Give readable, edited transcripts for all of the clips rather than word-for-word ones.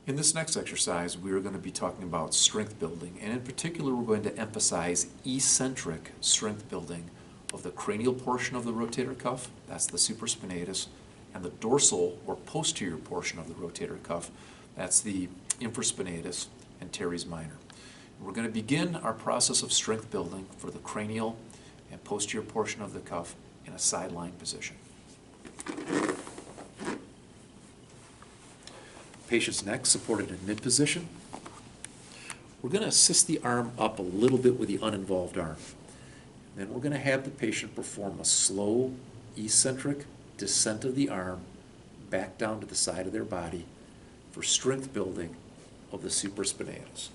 In this next exercise, we're going to be talking about strength building, and in particular, we're going to emphasize eccentric strength building of the cranial portion of the rotator cuff, that's the supraspinatus, and the dorsal or posterior portion of the rotator cuff, that's the infraspinatus and teres minor. We're going to begin our process of strength building for the cranial and posterior portion of the cuff in a sideline position. Patient's neck supported in mid position. We're going to assist the arm up a little bit with the uninvolved arm. Then we're going to have the patient perform a slow eccentric descent of the arm back down to the side of their body for strength building of the supraspinatus.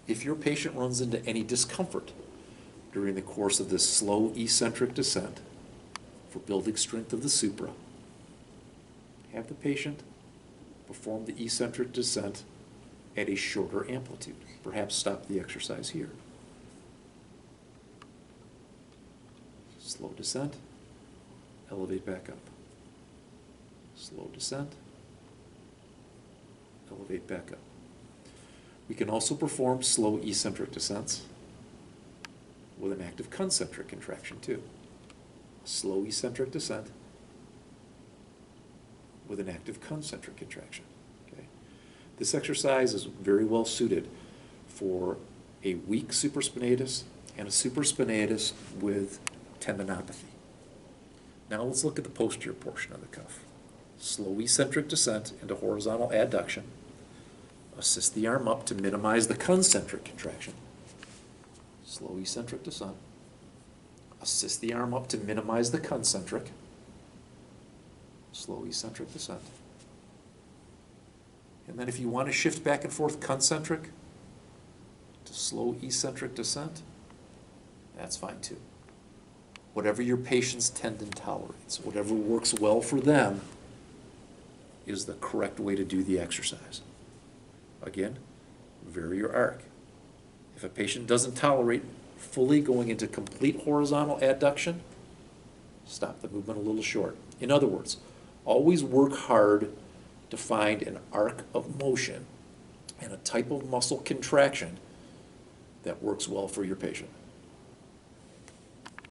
If your patient runs into any discomfort during the course of this slow eccentric descent for building strength of the supra, have the patient perform the eccentric descent at a shorter amplitude. Perhaps stop the exercise here. Slow descent, elevate back up. Slow descent, elevate back up. We can also perform slow eccentric descents with an active concentric contraction too. A slow eccentric descent with an active concentric contraction. Okay? This exercise is very well suited for a weak supraspinatus and a supraspinatus with tendinopathy. Now let's look at the posterior portion of the cuff. Slow eccentric descent into horizontal adduction. Assist the arm up to minimize the concentric contraction. Slow eccentric descent. Assist the arm up to minimize the concentric. Slow eccentric descent. And then if you want to shift back and forth concentric to slow eccentric descent, that's fine too. Whatever your patient's tendon tolerates, whatever works well for them is the correct way to do the exercise. Again, vary your arc. If a patient doesn't tolerate fully going into complete horizontal adduction, stop the movement a little short. In other words, always work hard to find an arc of motion and a type of muscle contraction that works well for your patient.